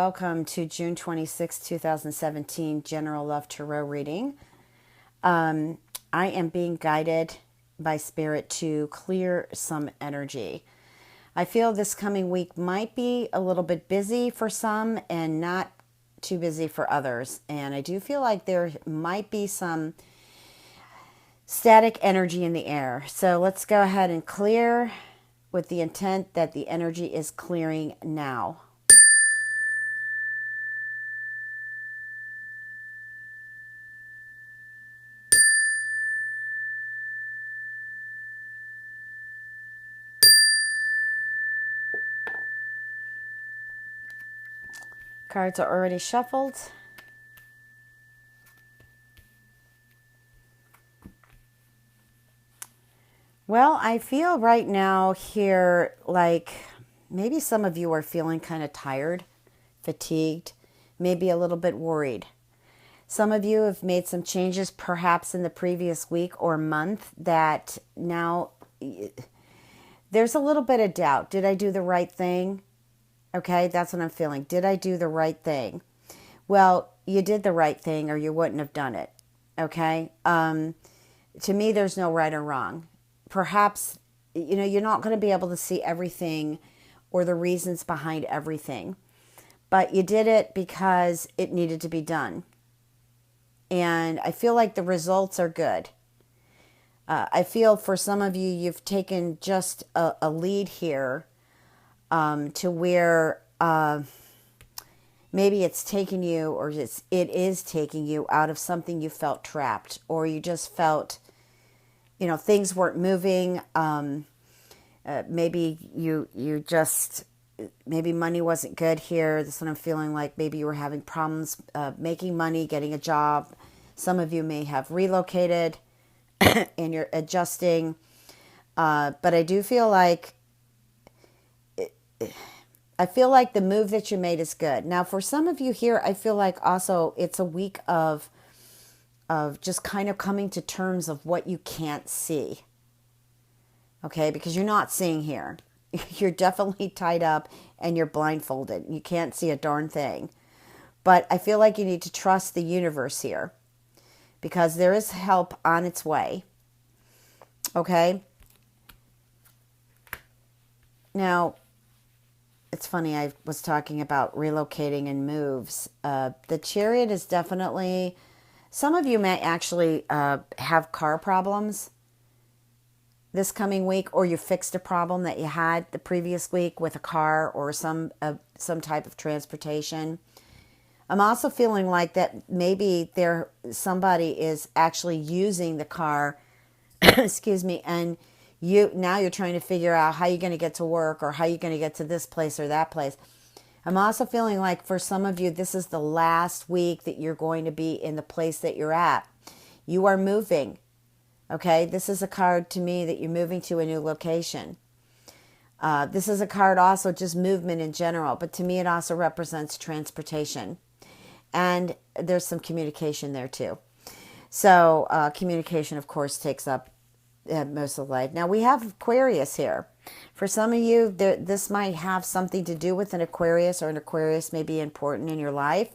welcome to June 26, 2017 General Love Tarot reading. I am being guided by Spirit to clear some energy. I feel this coming week might be a little bit busy for some and not too busy for others. And I do feel like there might be some static energy in the air. So let's go ahead and clear with the intent that the energy is clearing now. Cards are already shuffled. Well, I feel right now here like maybe some of you are feeling kind of tired, fatigued, maybe a little bit worried. Some of you have made some changes perhaps in the previous week or month that now there's a little bit of doubt. Did I do the right thing? Okay, that's what I'm feeling. Did I do the right thing? Well, you did the right thing or you wouldn't have done it. Okay? To me, there's no right or wrong. Perhaps, you're not going to be able to see everything or the reasons behind everything. But you did it because it needed to be done. And I feel like the results are good. I feel for some of you, you've taken just a lead here to where maybe it's taking you or it is taking you out of something you felt trapped or you just felt, things weren't moving. Maybe you just, maybe money wasn't good here. This is what I'm feeling like. Maybe you were having problems making money, getting a job. Some of you may have relocated and you're adjusting. But I do feel like, the move that you made is good. Now, for some of you here, I feel like also it's a week of just kind of coming to terms of what you can't see. Okay, because you're not seeing here. You're definitely tied up and you're blindfolded. You can't see a darn thing. But I feel like you need to trust the universe here because there is help on its way. Okay? Now, it's funny, I was talking about relocating and moves. The Chariot is definitely, some of you may actually have car problems this coming week, or you fixed a problem that you had the previous week with a car or some type of transportation. I'm also feeling like that maybe somebody is actually using the car, excuse me, and you're trying to figure out how you're going to get to work or how you're going to get to this place or that place. I'm also feeling like for some of you, this is the last week that you're going to be in the place that you're at. You are moving. Okay, this is a card to me that you're moving to a new location. This is a card also just movement in general, but to me it also represents transportation. And there's some communication there too. So communication, of course, takes up most of life. Now we have Aquarius here. For some of you, this might have something to do with an Aquarius, or an Aquarius may be important in your life.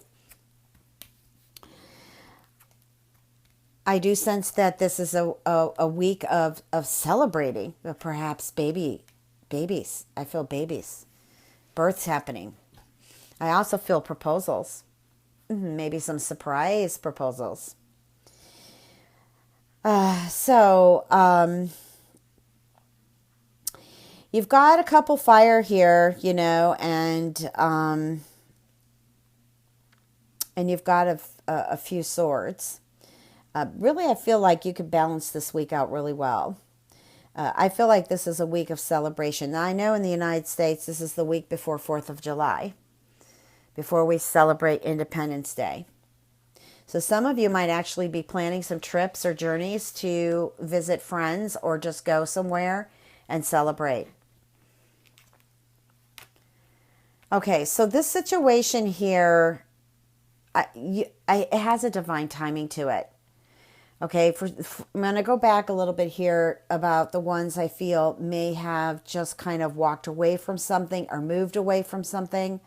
I do sense that this is a week of celebrating, perhaps babies. I feel babies, births happening. I also feel proposals, maybe some surprise proposals. You've got a couple fire here, and you've got a few swords. Really, I feel like you could balance this week out really well. I feel like this is a week of celebration. Now, I know in the United States, this is the week before 4th of July, before we celebrate Independence Day. So some of you might actually be planning some trips or journeys to visit friends or just go somewhere and celebrate. Okay, so this situation here, it has a divine timing to it. Okay, I'm going to go back a little bit here about the ones I feel may have just kind of walked away from something or moved away from something.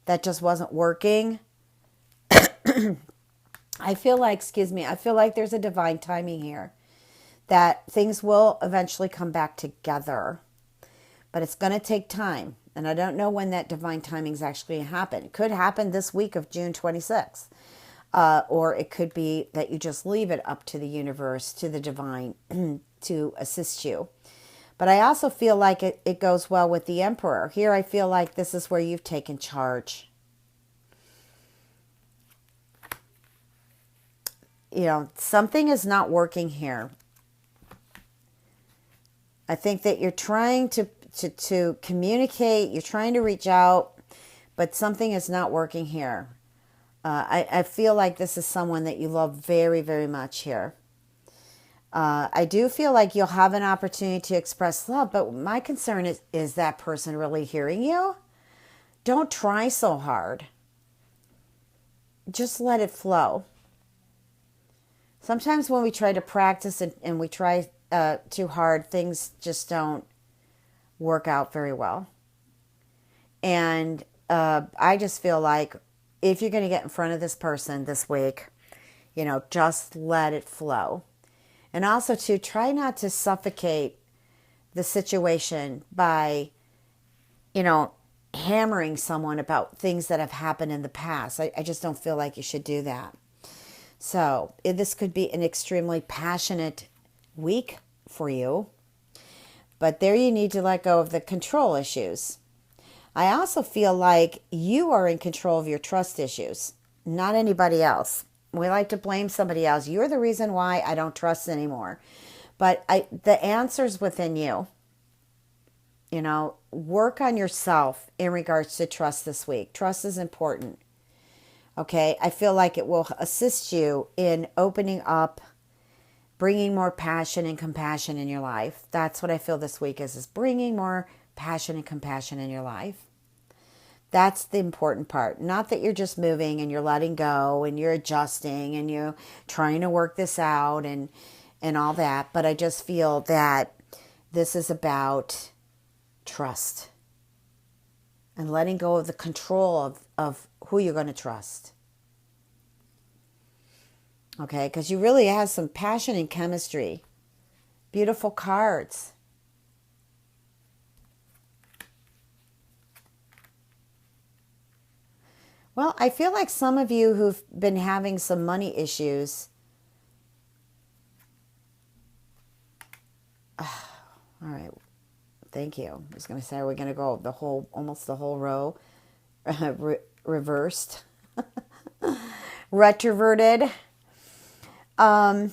that just wasn't working. I feel like, excuse me, I feel like there's a divine timing here that things will eventually come back together, but it's going to take time. And I don't know when that divine timing is actually going to happen. It could happen this week of June 26th. Or it could be that you just leave it up to the universe, to the divine, to assist you. But I also feel like it goes well with the Emperor. Here I feel like this is where you've taken charge. You know, something is not working here. I think that you're trying to communicate, you're trying to reach out, but something is not working here. I feel like this is someone that you love very, very much here. I do feel like you'll have an opportunity to express love, but my concern is that person really hearing you? Don't try so hard. Just let it flow. Sometimes when we try to practice and we try too hard, things just don't work out very well. And I just feel like if you're going to get in front of this person this week, you know, just let it flow. And also to try not to suffocate the situation by, you know, hammering someone about things that have happened in the past. I just don't feel like you should do that. So this could be an extremely passionate week for you. But there you need to let go of the control issues. I also feel like you are in control of your trust issues, not anybody else. We like to blame somebody else. You're the reason why I don't trust anymore. But the answer's within you. You know, work on yourself in regards to trust this week. Trust is important. Okay, I feel like it will assist you in opening up, bringing more passion and compassion in your life. That's what I feel this week is bringing more passion and compassion in your life. That's the important part. Not that you're just moving and you're letting go and you're adjusting and you're trying to work this out and all that. But I just feel that this is about trust and letting go of the control of who you're going to trust. Okay, because you really have some passion and chemistry. Beautiful cards. Well, I feel like some of you who've been having some money issues. All right. Thank you. I was going to say, we're going to go almost the whole row reversed, retroverted. I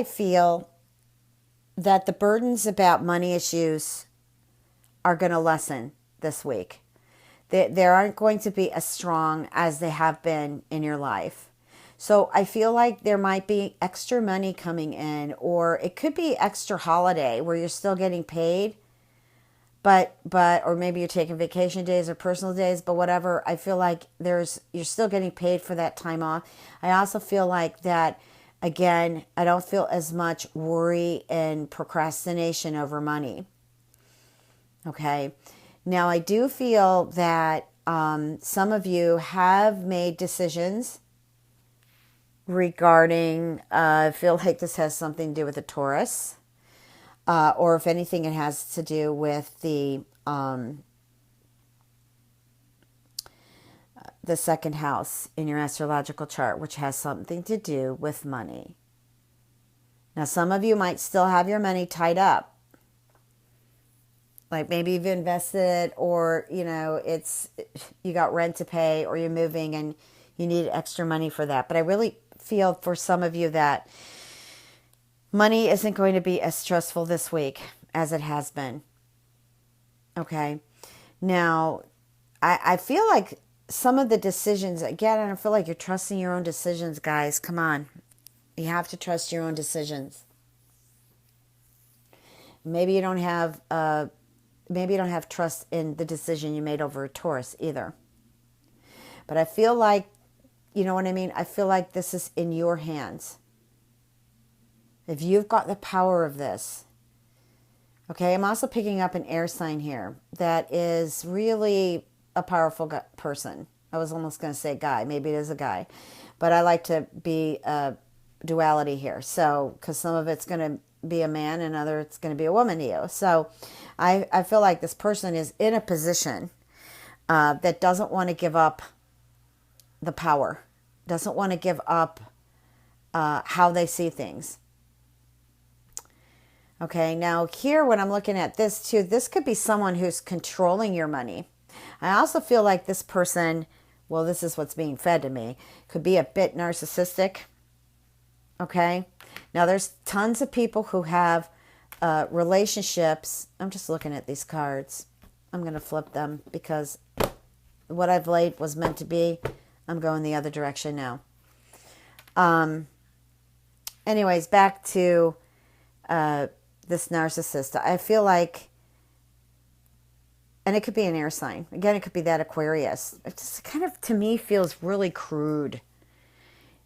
feel that the burdens about money issues are going to lessen this week. They aren't going to be as strong as they have been in your life. So I feel like there might be extra money coming in, or it could be extra holiday where you're still getting paid, but or maybe you're taking vacation days or personal days, but whatever. I feel like you're still getting paid for that time off. I also feel like that, again, I don't feel as much worry and procrastination over money. Okay. Now I do feel that some of you have made decisions regarding, I feel like this has something to do with the Taurus, or if anything, it has to do with the second house in your astrological chart, which has something to do with money. Now, some of you might still have your money tied up. Like maybe you've invested, or, you know, you got rent to pay, or you're moving and you need extra money for that. But I really feel for some of you that money isn't going to be as stressful this week as it has been. Okay. Now, I feel like some of the decisions, again, I don't feel like you're trusting your own decisions, guys. Come on. You have to trust your own decisions. Maybe you don't have trust in the decision you made over a Taurus either. But I feel like, you know what I mean? I feel like this is in your hands. If you've got the power of this, Okay, I'm also picking up an air sign here that is really a powerful person. I was almost going to say guy. Maybe it is a guy. But I like to be a duality here. So, because some of it's going to be a man and other it's going to be a woman to you. So, I feel like this person is in a position that doesn't want to give up the power, doesn't want to give up how they see things. Okay, now here when I'm looking at this too, this could be someone who's controlling your money. I also feel like this person, well, this is what's being fed to me, could be a bit narcissistic. Okay, now there's tons of people who have relationships. I'm just looking at these cards. I'm going to flip them because what I've laid was meant to be. I'm going the other direction now. Anyways, back to this narcissist. I feel like, and it could be an air sign. Again, it could be that Aquarius. It just kind of, to me, feels really crude.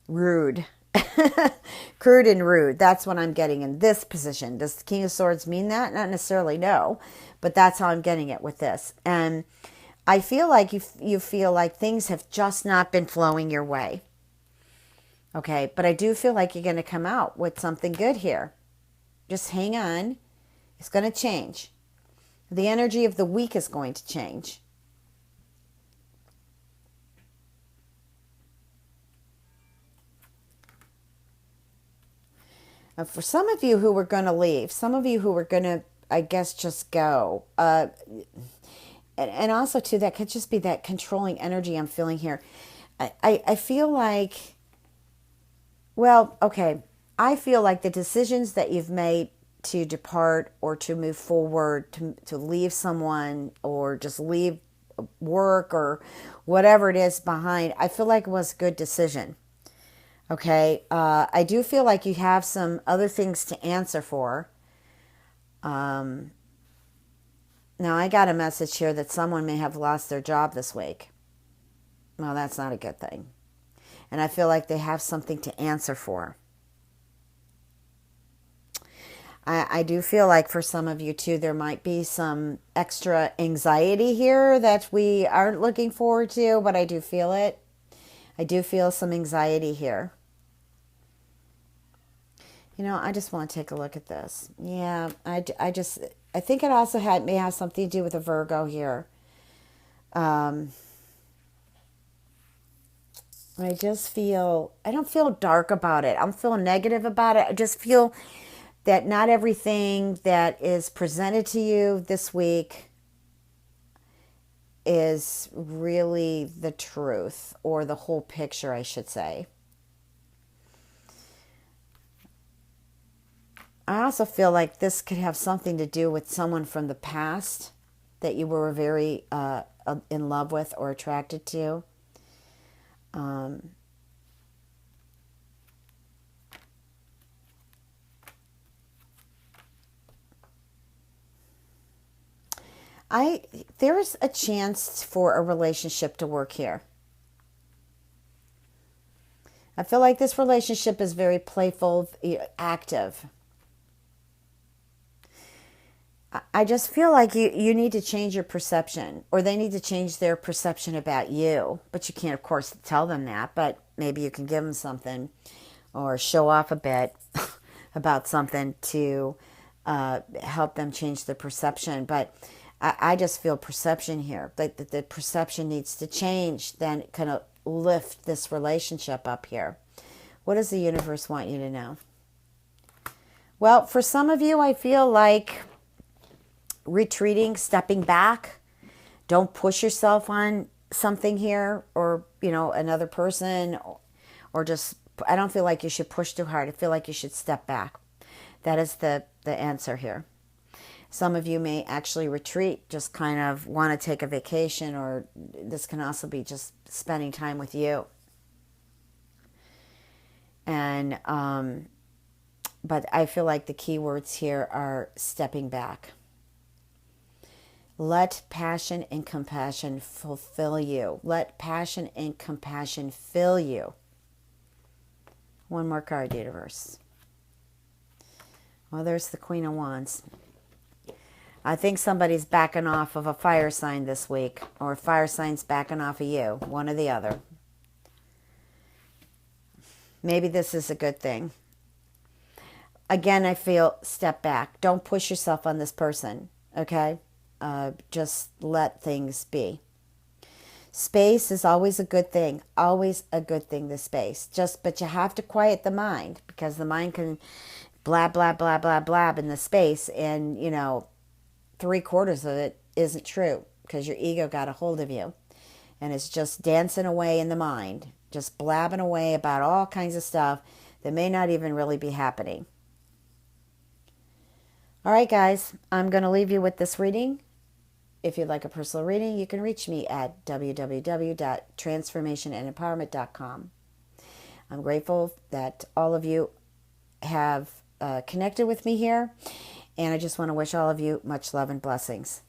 Rude. Crude and rude. That's what I'm getting in this position. Does the King of Swords mean that? Not necessarily, no. But that's how I'm getting it with this. And I feel like you feel like things have just not been flowing your way. Okay, but I do feel like you're going to come out with something good here. Just hang on. It's going to change. The energy of the week is going to change. For some of you who were going to leave, some of you who were going to, I guess, just go. And also, too, that could just be that controlling energy I'm feeling here. I feel like, well, okay, I feel like the decisions that you've made to depart or to move forward, to leave someone or just leave work or whatever it is behind, I feel like it was a good decision. Okay, I do feel like you have some other things to answer for. Now, I got a message here that someone may have lost their job this week. Well, that's not a good thing. And I feel like they have something to answer for. I do feel like for some of you too, there might be some extra anxiety here that we aren't looking forward to, but I do feel it. I do feel some anxiety here. You know, I just want to take a look at this. Yeah, I think it also may have something to do with a Virgo here. I just feel, I don't feel dark about it. I'm feeling negative about it. I just feel that not everything that is presented to you this week is really the truth or the whole picture, I should say. I also feel like this could have something to do with someone from the past that you were very in love with or attracted to. There's a chance for a relationship to work here. I feel like this relationship is very playful, active. I just feel like you need to change your perception, or they need to change their perception about you. But you can't, of course, tell them that, but maybe you can give them something or show off a bit about something to help them change their perception. But I just feel perception here. Like the perception needs to change, then kind of lift this relationship up here. What does the universe want you to know? Well, for some of you, I feel like retreating, stepping back. Don't push yourself on something here or, another person or just, I don't feel like you should push too hard. I feel like you should step back. That is the answer here. Some of you may actually retreat, just kind of want to take a vacation, or this can also be just spending time with you. And, but I feel like the key words here are stepping back. Let passion and compassion fulfill you. Let passion and compassion fill you. One more card, universe. Well, there's the Queen of Wands. I think somebody's backing off of a fire sign this week, or a fire sign's backing off of you, one or the other. Maybe this is a good thing. Again, I feel step back. Don't push yourself on this person, okay? Just let things be. Space is always a good thing. Always a good thing, the space. But you have to quiet the mind, because the mind can blab, blab, blab, blab, blab in the space, and, 3/4 of it isn't true because your ego got a hold of you. And it's just dancing away in the mind, just blabbing away about all kinds of stuff that may not even really be happening. All right, guys, I'm going to leave you with this reading. If you'd like a personal reading, you can reach me at www.transformationandempowerment.com. I'm grateful that all of you have connected with me here, and I just want to wish all of you much love and blessings.